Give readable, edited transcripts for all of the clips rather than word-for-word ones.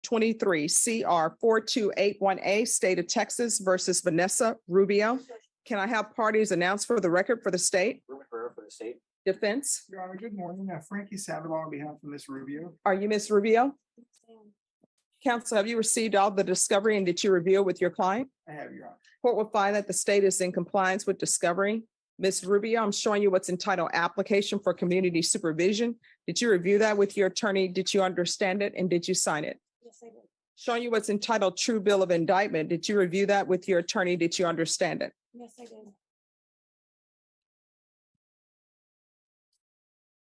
23 CR 4281A, State of Texas versus Vanessa Rubio. Can I have parties announced for the record for the state? For the state. Defense, Your Honor, good morning. Frankie Sandoval on behalf of Ms. Rubio. are you Ms. Rubio? Counsel, have you received all the discovery and did you review it with your client? I have, Your Honor. Court will find that the state is in compliance with discovery. Ms. Rubio, I'm showing you what's entitled application for community supervision. Did you review that with your attorney? Did you understand it and did you sign it? Yes, I did. Showing you what's entitled true bill of indictment. Did you review that with your attorney? Did you understand it? Yes, I did.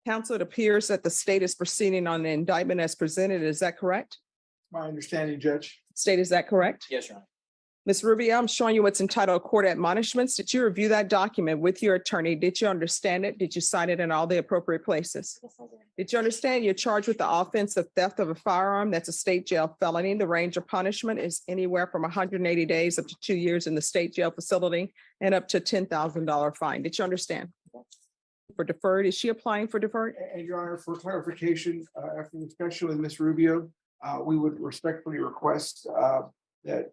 Counsel, it appears that the state is proceeding on the indictment as presented. Is that correct? My understanding, Judge. State, is that correct? Yes, Your Honor. Ms. Rubio, I'm showing you what's entitled court admonishments. Did you review that document with your attorney? Did you understand it? Did you sign it in all the appropriate places? Yes, I did. Did you understand you're charged with the offense of theft of a firearm? That's a state jail felony. The range of punishment is anywhere from 180 days up to 2 years in the state jail facility and up to $10,000 fine. Did you understand? For deferred, is she applying for deferred? And Your Honor, for clarification, after the discussion with Ms. Rubio, we would respectfully request that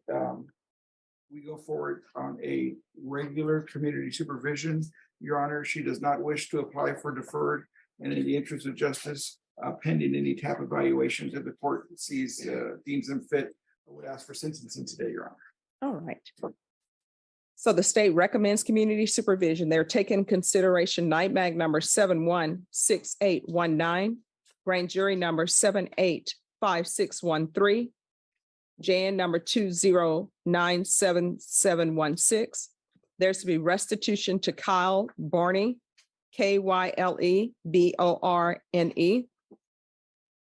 we go forward on a regular community supervision. Your Honor, she does not wish to apply for deferred, and in the interest of justice, pending any type of evaluations that the court sees, deems them fit, I would ask for sentencing today, Your Honor. All right. So the state recommends community supervision. They're taking into consideration night mag number 716819, grand jury number 785613, JN number 2097716. There's to be restitution to Kyle Barney, KYLEBORNE.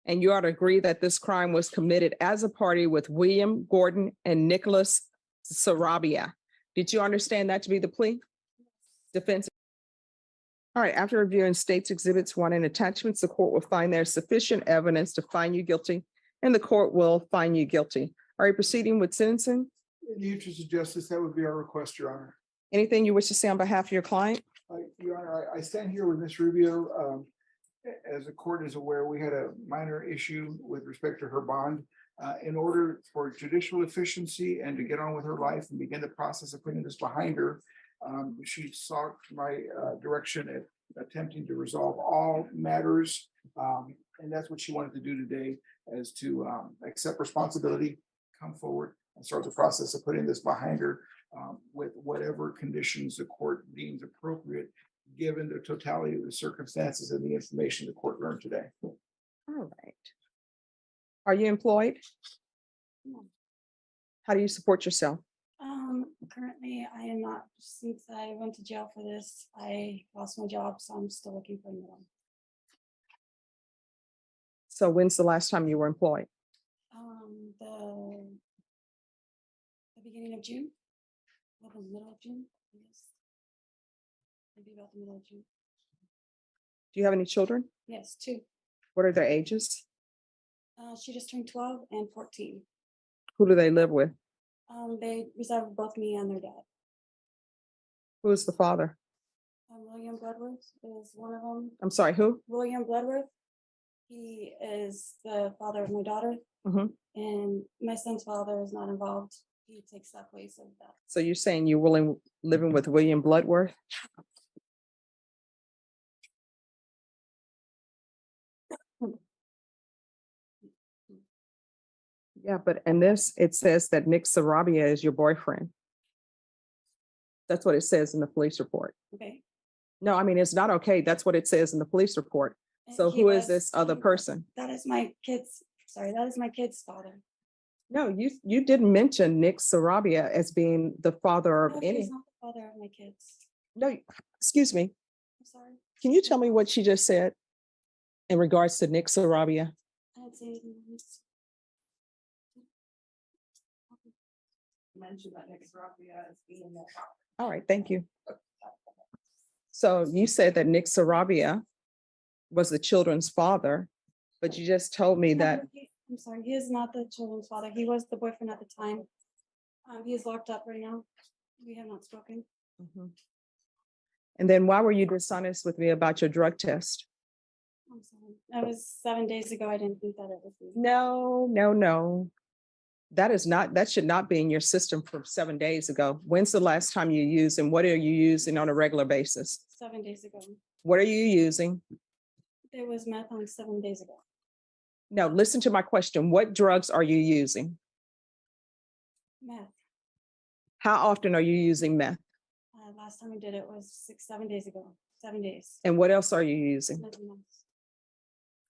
And you ought to agree that this crime was committed as a party with William Gordon and Nicholas Sarabia. Did you understand that to be the plea? Defense. All right, after reviewing state's exhibits 1 and attachments, the court will find there's sufficient evidence to find you guilty, and the court will find you guilty. Are you proceeding with sentencing? In the interest of justice, that would be our request, Your Honor. Anything you wish to say on behalf of your client? Your Honor, I stand here with Ms. Rubio. As the court is aware, we had a minor issue with respect to her bond. In order for judicial efficiency and to get on with her life and begin the process of putting this behind her, she sought my direction at attempting to resolve all matters. And that's what she wanted to do today, is to accept responsibility, come forward and start the process of putting this behind her with whatever conditions the court deems appropriate, given the totality of the circumstances and the information the court learned today. All right. Are you employed? No. How do you support yourself? Currently I am not, since I went to jail for this, I lost my job, so I'm still looking for a new one. So when's the last time you were employed? The beginning of June, or the middle of June, I guess. Maybe about the middle of June. Do you have any children? Yes, 2. What are their ages? She just turned 12 and 14. Who do they live with? They reside with both me and their dad. Who is the father? William Bloodworth is one of them. I'm sorry, who? William Bloodworth. He is the father of my daughter, and my son's father is not involved. He takes that place of that. So you're saying you're living with William Bloodworth? Yeah, but in this, it says that Nick Sarabia is your boyfriend. That's what it says in the police report. Okay. No, I mean, it's not okay. That's what it says in the police report. And So he who is was- this other person? That is my kid's, sorry, that is my kid's father. No, you didn't mention Nick Sarabia as being the father of No, any. he's not the father of my kids. No, excuse me. I'm sorry. Can you tell me what she just said in regards to Nick Sarabia? I didn't say anything. Mentioned that Nick Sarabia is being there. All right, thank you. So you said that Nick Sarabia was the children's father, but you just told me that. I'm sorry, he is not the children's father. He was the boyfriend at the time. He is locked up right now. We have not spoken. And then why were you dishonest with me about your drug test? I'm sorry. That was 7 days ago. I didn't think that it would be. No, no, no. That should not be in your system from 7 days ago. When's the last time you used and what are you using on a regular basis? 7 days ago. What are you using? There was meth on 7 days ago. No, listen to my question. What drugs are you using? Meth. How often are you using meth? Last time I did it was 7 days ago. 7 days. And what else are you using? Nothing else.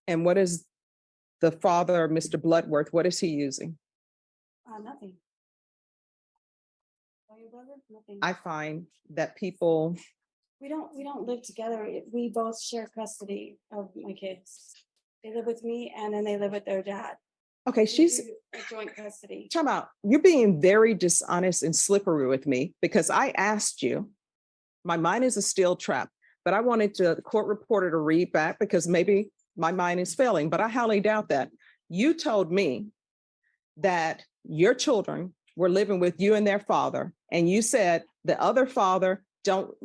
And what is the father, Mr. Bloodworth, what is he using? Nothing. Oh, your brother? Nothing. I find that people, We don't live together. We both share custody of my kids. They live with me and then they live with their dad. okay, We she's, do a joint custody. time out. You're being very dishonest and slippery with me because I asked you, my mind is a steel trap, but I wanted the court reporter to read back because maybe my mind is failing, but I highly doubt that. You told me that your children were living with you and their father, and you said the other father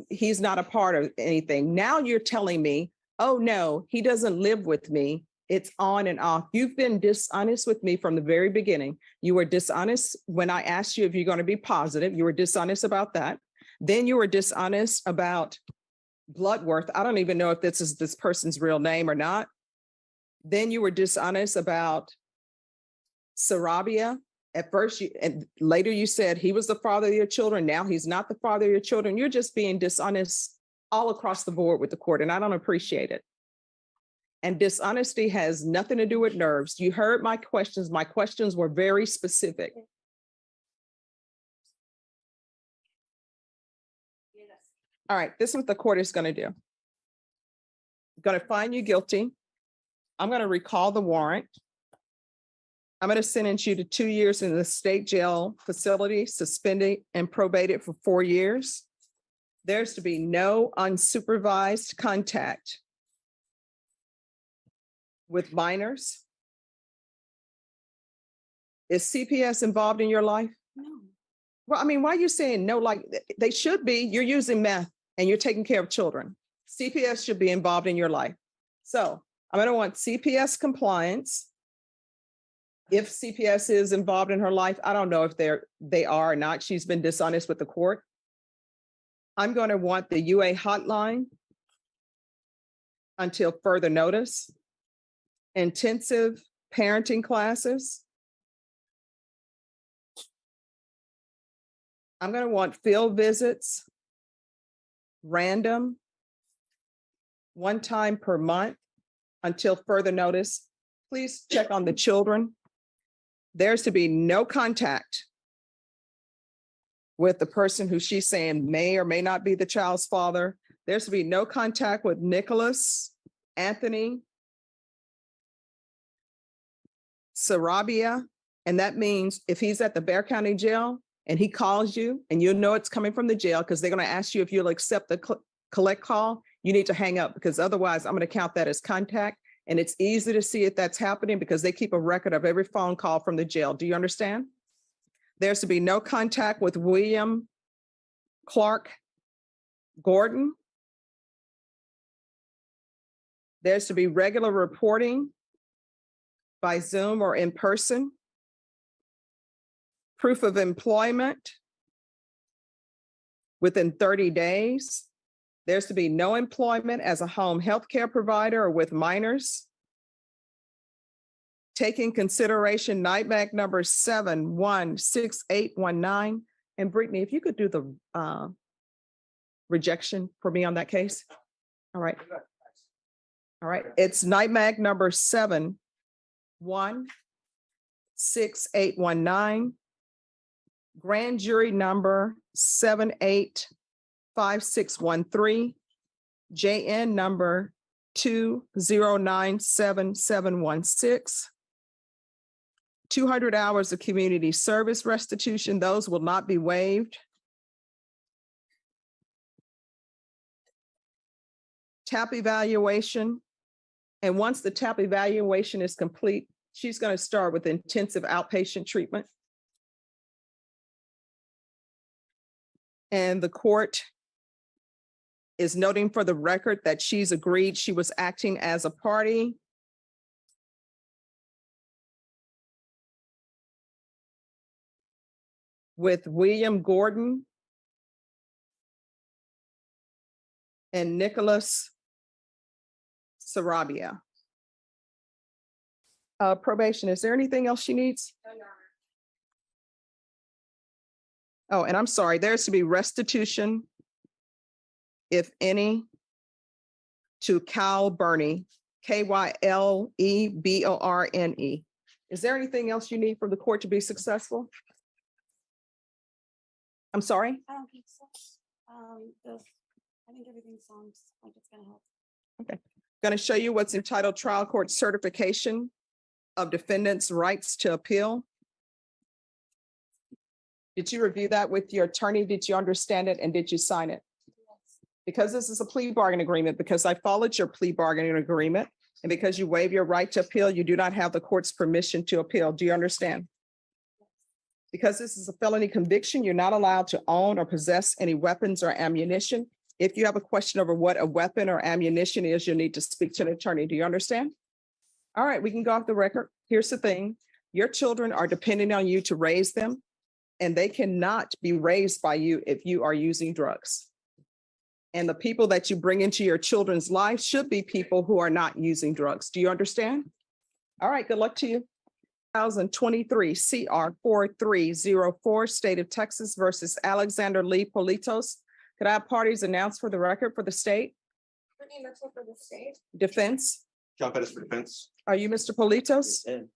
he's not a part of anything. Now you're telling me, oh no, he doesn't live with me. It's on and off. You've been dishonest with me from the very beginning. You were dishonest when I asked you if you're going to be positive. You were dishonest about that. Then you were dishonest about Bloodworth. I don't even know if this is this person's real name or not. Then you were dishonest about Sarabia. At first, and later you said he was the father of your children. Now he's not the father of your children. You're just being dishonest all across the board with the court, and I don't appreciate it. And dishonesty has nothing to do with nerves. You heard my questions. My questions were very specific. All right, this is what the court is going to do. Going to find you guilty. I'm going to recall the warrant. I'm going to sentence you to 2 years in the state jail facility, suspended and probated for 4 years. There's to be no unsupervised contact with minors. Is CPS involved in your life? No. Well, I mean, why are you saying no? Like they should be. You're using meth and you're taking care of children. CPS should be involved in your life. So I'm going to want CPS compliance. If CPS is involved in her life, I don't know if they are or not. She's been dishonest with the court. I'm going to want the UA hotline until further notice. Intensive parenting classes. I'm going to want field visits, random, 1 time per month until further notice. Please check on the children. There's to be no contact with the person who she's saying may or may not be the child's father. There's to be no contact with Nicholas, Anthony, Sarabia. And that means if he's at the Bexar County Jail and he calls you and you know it's coming from the jail because they're going to ask you if you'll accept the collect call, you need to hang up because otherwise I'm going to count that as contact. And it's easy to see if that's happening because they keep a record of every phone call from the jail. Do you understand? There's to be no contact with William Clark Gordon. There's to be regular reporting by Zoom or in person. Proof of employment within 30 days. There's to be no employment as a home health care provider or with minors. Taking consideration NIMAC number 716819. And Brittany, if you could do the rejection for me on that case. All right. All right. It's NIMAC number 716819. Grand jury number 785613, JN number 2097716. 200 hours of community service restitution. Those will not be waived. TAP evaluation. And once the TAP evaluation is complete, she's going to start with intensive outpatient treatment. And the court is noting for the record that she's agreed she was acting as a party. With William Gordon and Nicholas Sarabia. Probation, is there anything else she needs? Oh, and I'm sorry, there's to be restitution, if any, to Kyle Burney, Kyle Is there anything else you need from the court to be successful? I'm sorry? I don't think so. I think everything sounds like it's gonna help. Going to show you what's entitled Trial Court Certification of Defendants' Rights to Appeal. Did you review that with your attorney? Did you understand it and did you sign it? Yes. Because this is a plea bargain agreement, because I followed your plea bargaining agreement, and because you waive your right to appeal, you do not have the court's permission to appeal. Do you understand? Because this is a felony conviction, you're not allowed to own or possess any weapons or ammunition. If you have a question over what a weapon or ammunition is, you'll need to speak to an attorney. Do you understand? All right, we can go off the record. Here's the thing. Your children are depending on you to raise them, and they cannot be raised by you if you are using drugs. And the people that you bring into your children's life should be people who are not using drugs. Do you understand? All right, good luck to you. 2023 CR 4304, State of Texas versus Alexander Lee Politos. Could I have parties announced for the record for the state? Brittany Mitchell for the state. Defense? John Pettis for defense. Are you Mr. Politos? And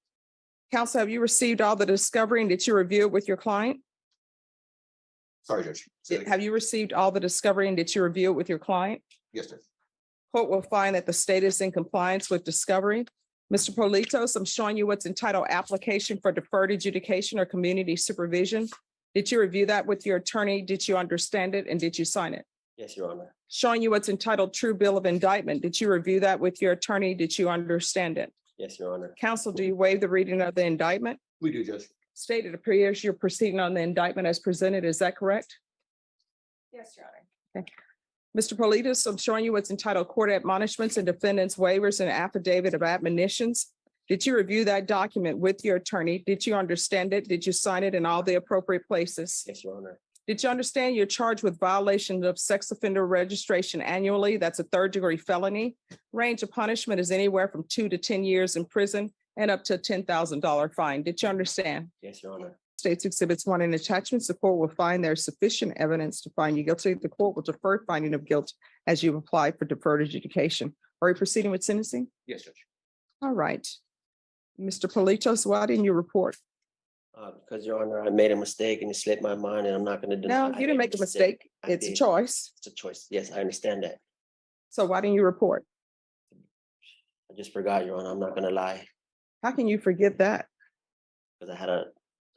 Counsel, have you received all the discovery and did you review it with your client? sorry, Judge. Say it again. Have you received all the discovery and did you review it with your client? Yes, Judge. Court will find that the state is in compliance with discovery. Mr. Politos, I'm showing you what's entitled Application for Deferred Adjudication or Community Supervision. Did you review that with your attorney? Did you understand it and did you sign it? Yes, Your Honor. Showing you what's entitled True Bill of Indictment. Did you review that with your attorney? Did you understand it? Yes, Your Honor. Counsel, do you waive the reading of the indictment? We do, Judge. State it appears you're proceeding on the indictment as presented. Is that correct? Yes, Your Honor. Mr. Politos, I'm showing you what's entitled Court Admonishments and Defendants Waivers and Affidavit of Admonitions. Did you review that document with your attorney? Did you understand it? Did you sign it in all the appropriate places? Yes, Your Honor. Did you understand you're charged with violation of sex offender registration annually? That's a third-degree felony. Range of punishment is anywhere from 2 to 10 years in prison and up to a $10,000 fine. Did you understand? Yes, Your Honor. States Exhibits 1 and attachments, the court will find there's sufficient evidence to find you guilty. The court will defer finding of guilt as you apply for deferred adjudication. Are you proceeding with sentencing? Yes, Judge. All right. Mr. Politos, why didn't you report? Because, Your Honor, I made a mistake and it slipped my mind and I'm not going to deny. No, you didn't make a mistake. I It's a did. choice. It's a choice. Yes, I understand that. So why didn't you report? I just forgot, Your Honor. I'm not going to lie How can you forget that? because I had a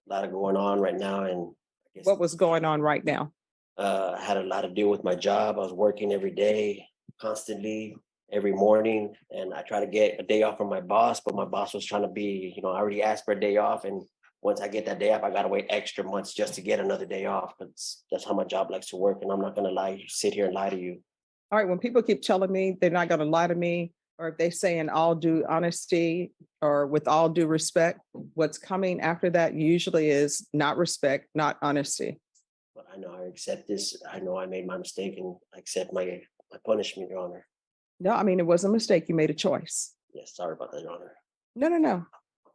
lot of going on right now and I guess What was going on right now? I had a lot to do with my job. I was working every day, constantly, every morning, and I tried to get a day off from my boss, but my boss was trying to be, I already asked for a day off, and once I get that day off, I gotta wait extra months just to get another day off. Because that's how my job likes to work, and I'm not gonna lie, sit here and lie to you. All right, when people keep telling me they're not going to lie to me, or if they say in all due honesty or with all due respect, what's coming after that usually is not respect, not honesty. But I know I accept this. I know I made my mistake, and I accept my punishment, Your Honor. No, I mean, it was a mistake. You made a choice. Yes, sorry about that, Your Honor. No.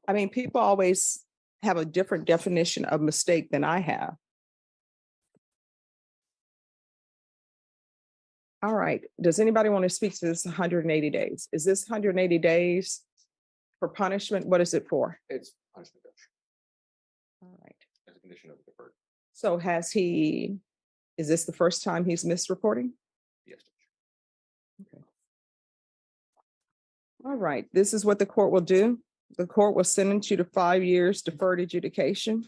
I mean, people always have a different definition of mistake than I have. All right. Does anybody want to speak to this 180 days? Is this 180 days for punishment? What is it for? It's punishment, Judge, All right. as a condition of deferred. So is this the first time he's missed reporting? Yes, Judge. Okay. All right. This is what the court will do. The court will sentence you to 5 years deferred adjudication.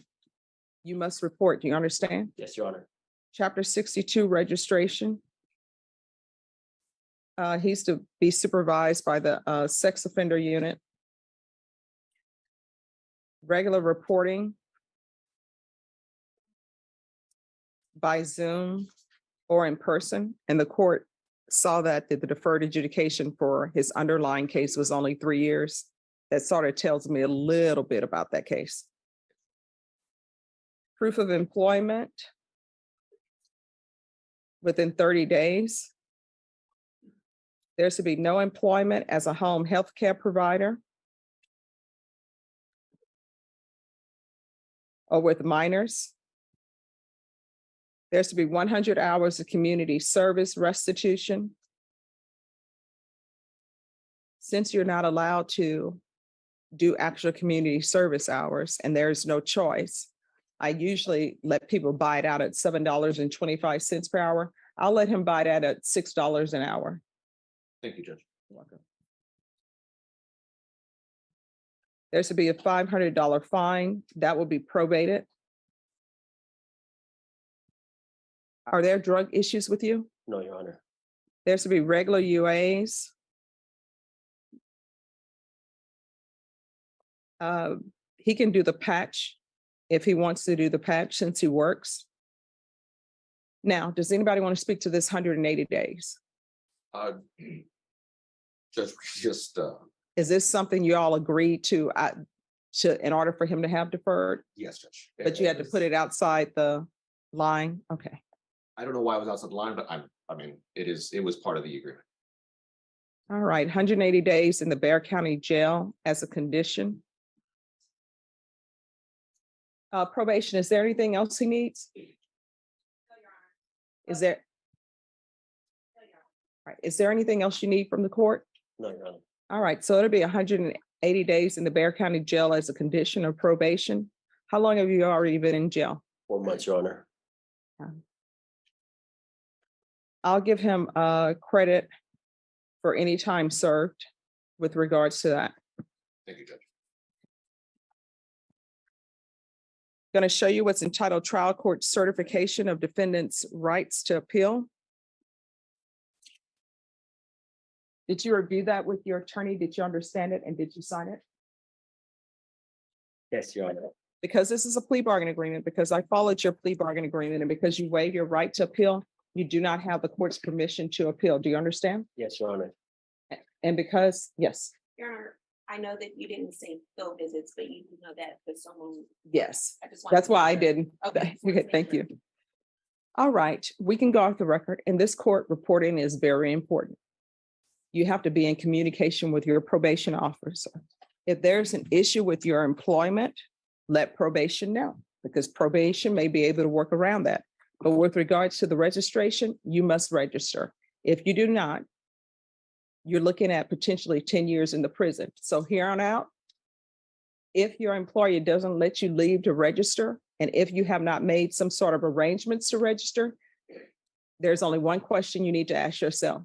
You must report. Do you understand? Yes, Your Honor. Chapter 62 registration. He's to be supervised by the sex offender unit. Regular reporting by Zoom or in person, and the court saw that the deferred adjudication for his underlying case was only 3 years. That sort of tells me a little bit about that case. Proof of employment within 30 days. There should be no employment as a home health care provider or with minors. There's to be 100 hours of community service restitution. Since you're not allowed to do actual community service hours and there's no choice, I usually let people buy it out at $7.25 per hour. I'll let him buy that at $6 an hour. Thank you, Judge. There should be a $500 fine that will be probated. Are there drug issues with you? No, Your Honor. There should be regular UAs. He can do the patch if he wants to do the patch since he works. Now, does anybody want to speak to this 180 days? Judge, just, Is this something you all agreed to in order for him to have deferred? yes, Judge. But you had to put it outside the line? Okay. I don't know why it was outside the line, but I mean, it was part of the agreement. All right, 180 days in the Bexar County Jail as a condition. Probation, is there anything else he needs? Is there? Right, is there anything else you need from the court? No, Your Honor. All right, so it'll be 180 days in the Bexar County Jail as a condition of probation. How long have you already been in jail? 4 months, Your Honor. I'll give him credit for any time served with regards to that. Thank you, Judge. Going to show you what's entitled Trial Court Certification of Defendants' Rights to Appeal. Did you review that with your attorney? Did you understand it and did you sign it? Yes, Your Honor. Because this is a plea bargain agreement, because I followed your plea bargain agreement, and because you waive your right to appeal, you do not have the court's permission to appeal. Do you understand? Yes, Your Honor. And because, yes, Your Honor, I know that you didn't say field visits, but you do know that for someone. yes, I just wanted that's to why make I sure. didn't. Okay. Okay, thank you. All right, we can go off the record, and this court reporting is very important. You have to be in communication with your probation officer. If there's an issue with your employment, let probation know, because probation may be able to work around that. But with regards to the registration, you must register. If you do not, you're looking at potentially 10 years in the prison. So here on out, if your employer doesn't let you leave to register, and if you have not made some sort of arrangements to register, there's only one question you need to ask yourself.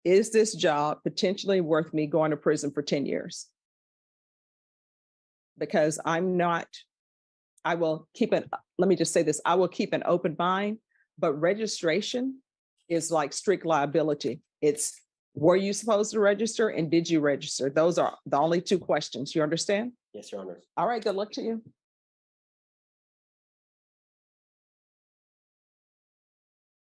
Is this job potentially worth me going to prison for 10 years? Because I will keep it, let me just say this, I will keep an open mind, but registration is like strict liability. It's, were you supposed to register and did you register? Those are the only two questions. You understand? Yes, Your Honor. All right, good luck to you.